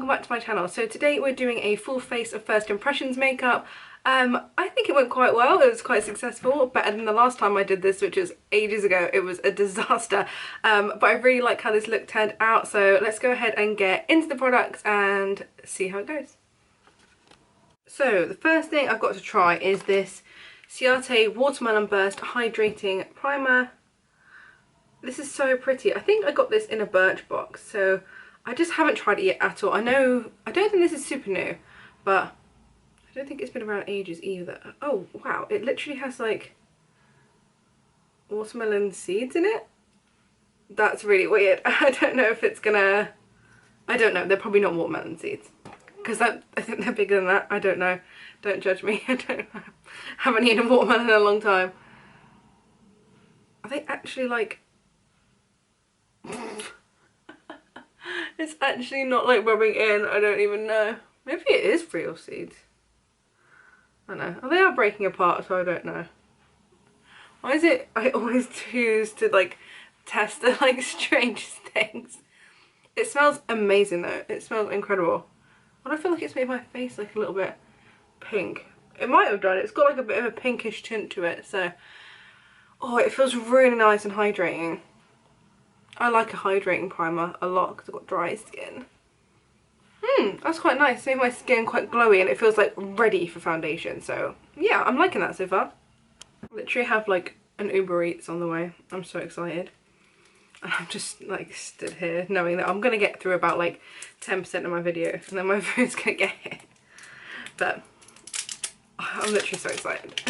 welcome back to my channel. So today we're doing a full face of first impressions makeup. I think it went quite well. It was quite successful, better than the last time I did this, which was ages ago. It was a disaster, but I really like how this look turned out. So let's go ahead and get into the products and see how it goes. So the first thing I've got to try is this Ciate Watermelon Burst Hydrating Primer. This is so pretty. I think I got this in a Birchbox, so I just haven't tried it yet at all. I don't think this is super new, but I don't think it's been around ages either. Oh wow, it literally has like watermelon seeds in it. That's really weird. I don't know if it's gonna, I don't know, they're probably not watermelon seeds, because I think they're bigger than that. I don't know, don't judge me. I haven't eaten a watermelon in a long time. Are they actually like it's actually not like rubbing in, I don't even know. Maybe it is real seeds. I don't know. They are breaking apart, so I don't know. Why is it I always choose to like test the like strange things? It smells amazing though. It smells incredible. But I feel like it's made my face like a little bit pink. It might have done. It's got like a bit of a pinkish tint to it, so oh, it feels really nice and hydrating. I like a hydrating primer a lot because I've got dry skin. That's quite nice. It's made my skin quite glowy and it feels like ready for foundation. So yeah, I'm liking that so far. I literally have like an Uber Eats on the way. I'm so excited. And I'm just like stood here knowing that I'm going to get through about like 10% of my video and then my food's going to get here. But I'm literally so excited.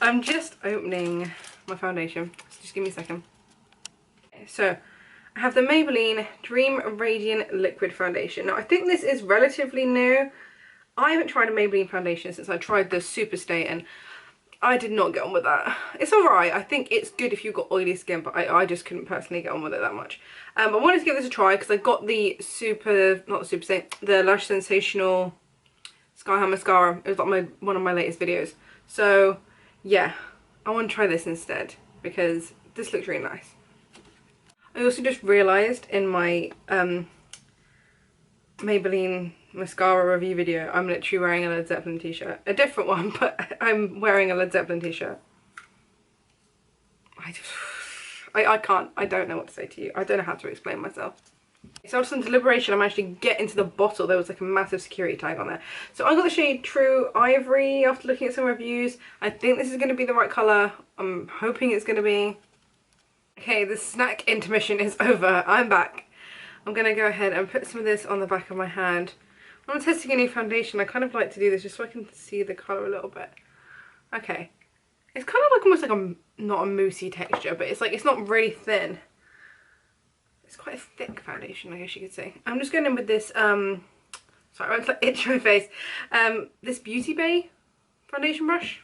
I'm just opening my foundation. So just give me a second. So I have the Maybelline Dream Radiant Liquid Foundation. Now I think this is relatively new. I haven't tried a Maybelline foundation since I tried the Superstay and I did not get on with that. It's alright, I think it's good if you've got oily skin, but I just couldn't personally get on with it that much. I wanted to give this a try because I got the the Lush Sensational Skyhawk mascara. It was like one of my latest videos. So yeah, I want to try this instead because this looks really nice. I also just realised in my Maybelline mascara review video, I'm literally wearing a Led Zeppelin t-shirt. A different one, but I'm wearing a Led Zeppelin t-shirt. I can't, I don't know what to say to you. I don't know how to explain myself. So after some deliberation, I managed to get into the bottle. There was like a massive security tag on there. So I got the shade True Ivory after looking at some reviews. I think this is going to be the right colour. I'm hoping it's going to be. Okay, the snack intermission is over. I'm back. I'm going to go ahead and put some of this on the back of my hand. When I'm testing a new foundation, I kind of like to do this just so I can see the colour a little bit. Okay. It's kind of like almost like a, not a moussey texture, but it's like, it's not really thin. It's quite a thick foundation, I guess you could say. I'm just going in with this, sorry, I won't like itch my face. This Beauty Bay foundation brush.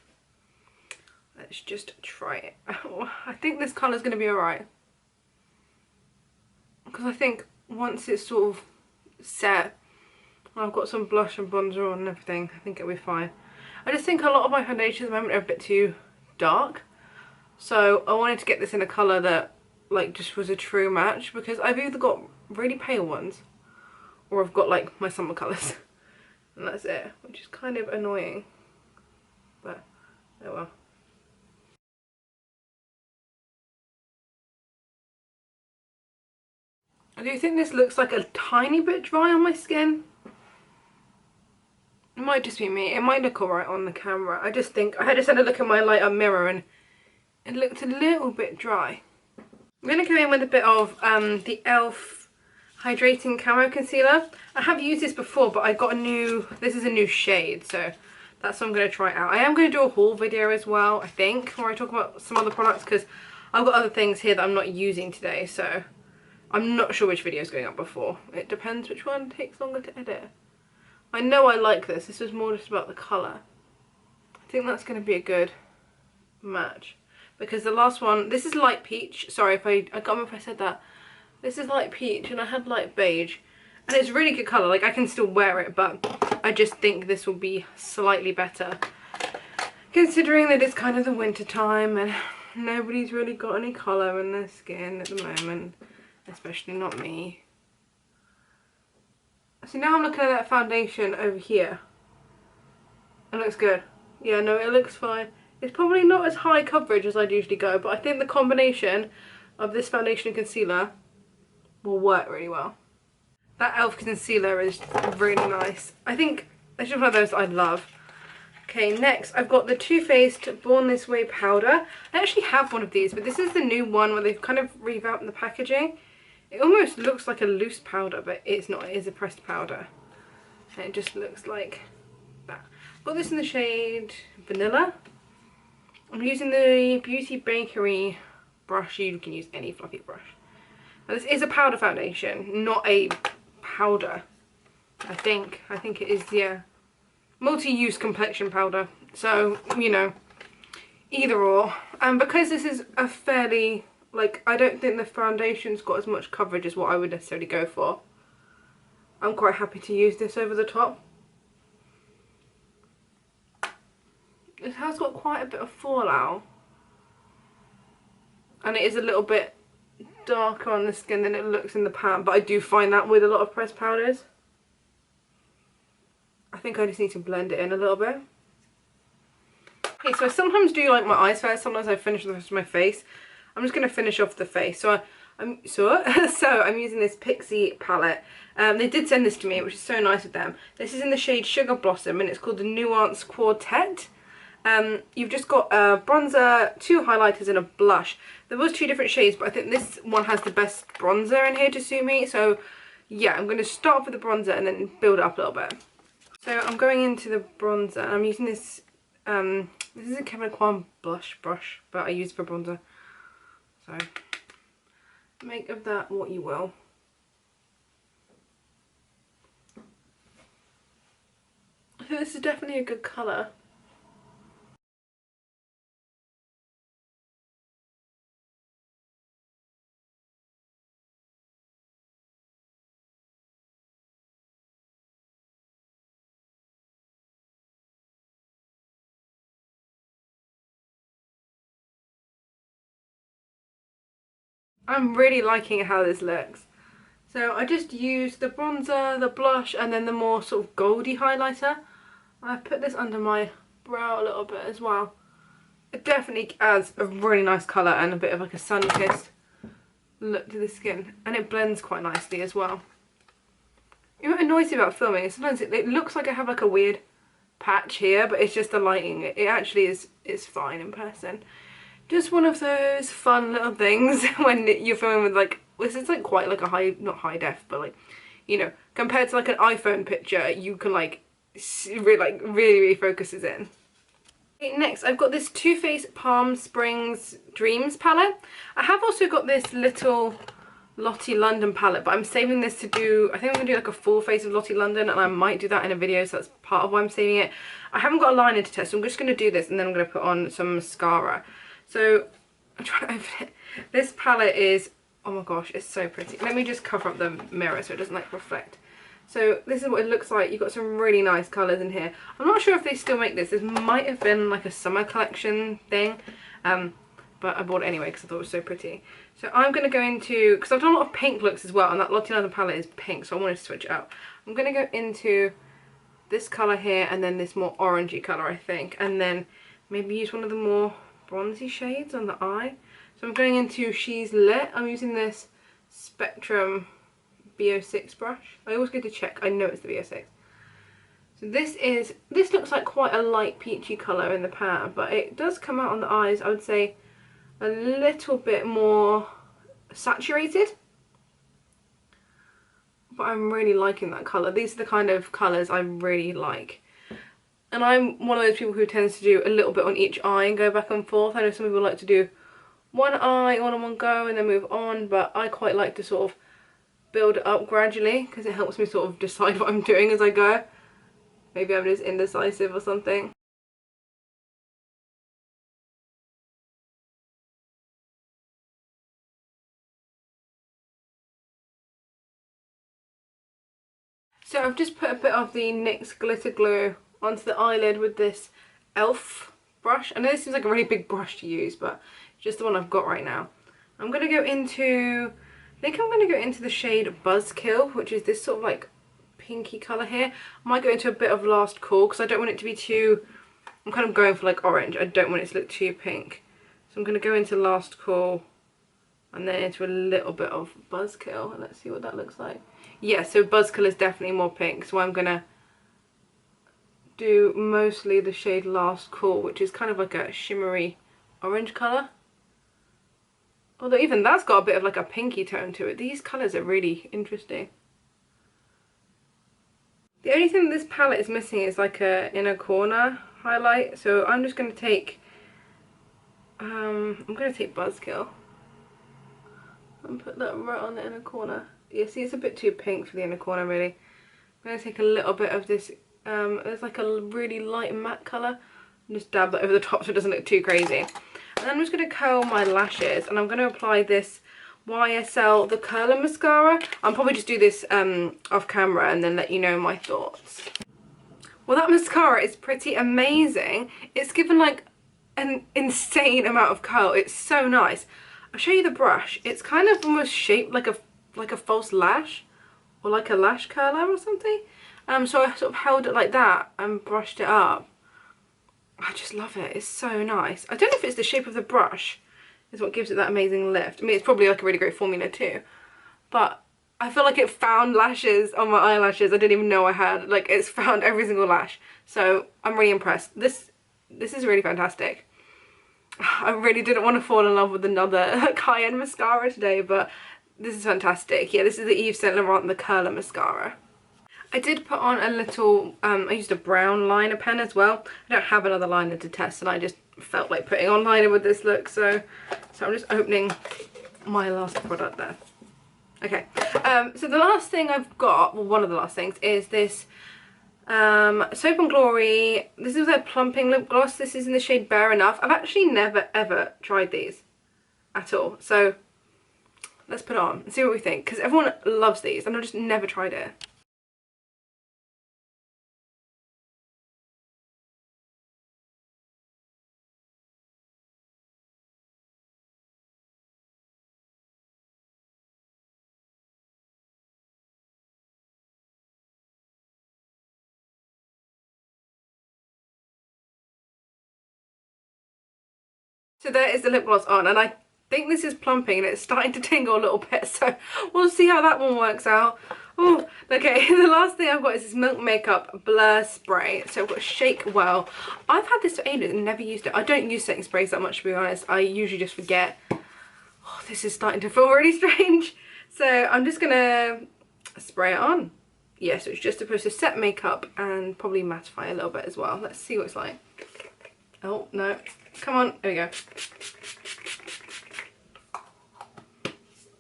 Let's just try it. Oh, I think this colour is going to be alright. Because I think once it's sort of set, I've got some blush and bronzer on and everything, I think it'll be fine. I just think a lot of my foundations at the moment are a bit too dark. So I wanted to get this in a colour that like just was a true match, because I've either got really pale ones or I've got like my summer colours. And that's it, which is kind of annoying. But oh well. I do think this looks like a tiny bit dry on my skin. It might just be me. It might look alright on the camera. I just think, I just had a look at my light up mirror and it looked a little bit dry. I'm going to go in with a bit of the e.l.f. Hydrating Camo Concealer. I have used this before, but I got a new, this is a new shade, so that's what I'm going to try out. I am going to do a haul video as well, I think, where I talk about some other products, because I've got other things here that I'm not using today, so I'm not sure which video is going up before. It depends which one takes longer to edit. I know I like this. This was more just about the colour. I think that's going to be a good match. Because the last one, this is light peach. Sorry if I can't remember if I said that. This is light peach and I had light beige. And it's really good colour. Like I can still wear it, but I just think this will be slightly better. Considering that it's kind of the winter time and nobody's really got any colour in their skin at the moment. Especially not me. So now I'm looking at that foundation over here. It looks good. Yeah, no, it looks fine. It's probably not as high coverage as I'd usually go, but I think the combination of this foundation and concealer will work really well. That e.l.f. concealer is really nice. I think it's just one of those I love. Okay, next I've got the Too Faced Born This Way powder. I actually have one of these, but this is the new one where they've kind of revamped the packaging. It almost looks like a loose powder, but it's not. It is a pressed powder. And it just looks like that. I've got this in the shade Vanilla. I'm using the Beauty Bakery brush. You can use any fluffy brush. Now, this is a powder foundation, not a powder. I think it is, yeah. Multi-use complexion powder. So, you know, either or. And because this is a fairly, like, I don't think the foundation's got as much coverage as what I would necessarily go for. I'm quite happy to use this over the top. It has got quite a bit of fallout. And it is a little bit darker on the skin than it looks in the pan, but I do find that with a lot of pressed powders. I think I just need to blend it in a little bit. Okay, so I sometimes do like my eyes first, sometimes I finish the rest of my face. I'm just going to finish off the face. So I'm using this Pixie palette. They did send this to me, which is so nice of them. This is in the shade Sugar Blossom and it's called the Nuance Quartet. You've just got a bronzer, 2 highlighters and a blush. There was 2 different shades, but I think this one has the best bronzer in here to suit me. So yeah, I'm going to start off with the bronzer and then build it up a little bit. So I'm going into the bronzer and I'm using this, this is a Kevin Kwan blush brush, but I use it for bronzer. So make of that what you will. I think this is definitely a good colour. I'm really liking how this looks. So I just used the bronzer, the blush, and then the more sort of goldy highlighter. I've put this under my brow a little bit as well. It definitely adds a really nice colour and a bit of like a sun-kissed look to the skin. And it blends quite nicely as well. You know what annoys me about filming is sometimes it looks like I have like a weird patch here, but it's just the lighting. It actually is fine in person. Just one of those fun little things when you're filming with like, this is like quite like a high, not high def, but like, you know, compared to like an iPhone picture, you can like really focuses in. Okay, next I've got this Too Faced Palm Springs Dreams palette. I have also got this little Lottie London palette, but I'm saving this to do, I think I'm going to do like a full face of Lottie London, and I might do that in a video, so that's part of why I'm saving it. I haven't got a liner to test, so I'm just going to do this and then I'm going to put on some mascara. So I'm trying to open it. This palette is, oh my gosh, it's so pretty. Let me just cover up the mirror so it doesn't like reflect. So this is what it looks like. You've got some really nice colours in here. I'm not sure if they still make this. This might have been like a summer collection thing. But I bought it anyway because I thought it was so pretty. So I'm going to go into, because I've done a lot of pink looks as well, and that Lottie London palette is pink, so I wanted to switch it out. I'm going to go into this colour here and then this more orangey colour, I think. And then maybe use one of the more bronzy shades on the eye. So I'm going into She's Lit. I'm using this Spectrum B06 brush. I always go to check. I know it's the B06. So this looks like quite a light peachy colour in the pan, but it does come out on the eyes, I would say, a little bit more saturated. But I'm really liking that colour. These are the kind of colours I really like. And I'm one of those people who tends to do a little bit on each eye and go back and forth. I know some people like to do one eye all in one go and then move on, but I quite like to sort of build it up gradually because it helps me sort of decide what I'm doing as I go. Maybe I'm just indecisive or something. So I've just put a bit of the NYX glitter glue onto the eyelid with this e.l.f. brush. I know this seems like a really big brush to use, but it's just the one I've got right now. I'm going to go into, I think I'm going to go into the shade Buzzkill, which is this sort of like pinky colour here. I might go into a bit of Last Call because I don't want it to be too... I'm kind of going for like orange. I don't want it to look too pink. So I'm going to go into Last Call and then into a little bit of Buzzkill. And let's see what that looks like. Yeah, so Buzzkill is definitely more pink. So I'm going to do mostly the shade Last Call, which is kind of like a shimmery orange colour. Although even that's got a bit of like a pinky tone to it. These colours are really interesting. The only thing this palette is missing is like a inner corner highlight. So I'm just going to take, Buzzkill and put that right on the inner corner. Yeah, see, it's a bit too pink for the inner corner really. I'm going to take a little bit of this, there's like a really light matte colour, and just dab that over the top so it doesn't look too crazy. And I'm just going to curl my lashes, and I'm going to apply this YSL The Curler Mascara. I'll probably just do this off camera and then let you know my thoughts. Well, that mascara is pretty amazing. It's given like an insane amount of curl. It's so nice. I'll show you the brush. It's kind of almost shaped like a false lash, or like a lash curler or something. So I sort of held it like that and brushed it up. I just love it. It's so nice. I don't know if it's the shape of the brush is what gives it that amazing lift. I mean, it's probably like a really great formula too, but I feel like it found lashes on my eyelashes I didn't even know I had. Like, it's found every single lash. So I'm really impressed. This is really fantastic. I really didn't want to fall in love with another high-end mascara today, but this is fantastic. Yeah, this is the Yves Saint Laurent The Curler Mascara. I did put on a little, I used a brown liner pen as well. I don't have another liner to test, and I just felt like putting on liner with this look, so I'm just opening my last product there. Okay, so the last thing I've got, well, one of the last things, is this Soap & Glory. This is their Plumping Lip Gloss. This is in the shade Bare Enough. I've actually never ever tried these at all, so let's put it on and see what we think, because everyone loves these and I've just never tried it. So there is the lip gloss on, and I think this is plumping and it's starting to tingle a little bit, so we'll see how that one works out. Oh, okay, the last thing I've got is this Milk Makeup Blur Spray. So I've got Shake Well. I've had this for ages and never used it. I don't use setting sprays that much, to be honest. I usually just forget. Oh, this is starting to feel really strange. So I'm just gonna spray it on. Yeah, so it's just supposed to set makeup and probably mattify a little bit as well. Let's see what it's like. Oh, no. Come on, there we go.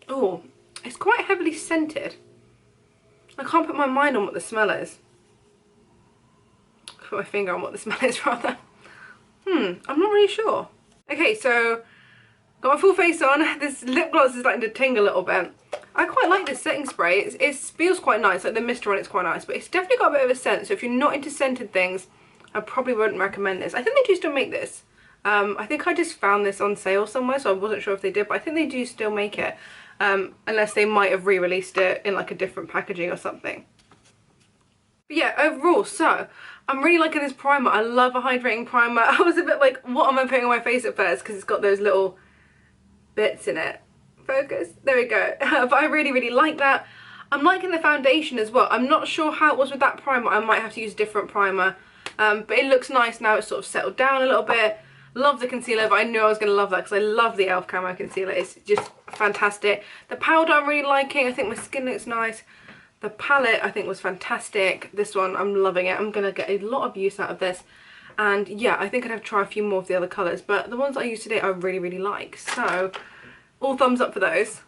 Oh, it's quite heavily scented. I can't put my mind on what the smell is. Put my finger on what the smell is, rather. I'm not really sure. Okay, so got my full face on. This lip gloss is starting to tingle a little bit. I quite like this setting spray. It feels quite nice, like the mist on it's quite nice, but it's definitely got a bit of a scent, so if you're not into scented things, I probably wouldn't recommend this. I think they do still make this. I think I just found this on sale somewhere, so I wasn't sure if they did, but I think they do still make it. Unless they might have re-released it in like a different packaging or something. But yeah, overall, so I'm really liking this primer. I love a hydrating primer. I was a bit like, what am I putting on my face at first, because it's got those little bits in it. Focus, there we go. But I really, really like that. I'm liking the foundation as well. I'm not sure how it was with that primer. I might have to use a different primer. But it looks nice now. It's sort of settled down a little bit. Love the concealer, but I knew I was going to love that because I love the e.l.f. Camo concealer. It's just fantastic. The powder I'm really liking. I think my skin looks nice. The palette I think was fantastic. This one, I'm loving it. I'm going to get a lot of use out of this. And yeah, I think I'd have to try a few more of the other colours. But the ones I used today I really, really like. So, all thumbs up for those.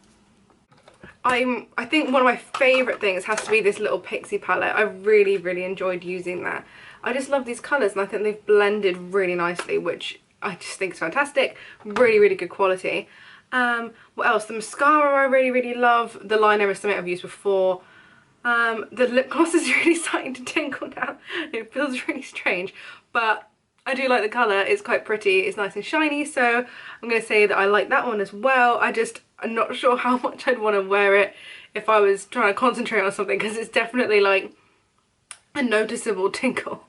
I think one of my favourite things has to be this little Pixie palette. I really, really enjoyed using that. I just love these colours and I think they've blended really nicely, which I just think is fantastic. Really, really good quality. What else? The mascara I really, really love. The liner is something I've used before. The lip gloss is really starting to tingle now. It feels really strange, but I do like the colour. It's quite pretty. It's nice and shiny, so I'm going to say that I like that one as well. I'm not sure how much I'd want to wear it if I was trying to concentrate on something, because it's definitely like a noticeable tinkle.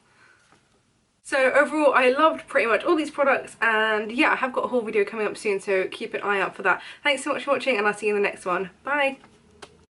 So overall, I loved pretty much all these products, and yeah, I have got a haul video coming up soon, so keep an eye out for that. Thanks so much for watching, and I'll see you in the next one. Bye!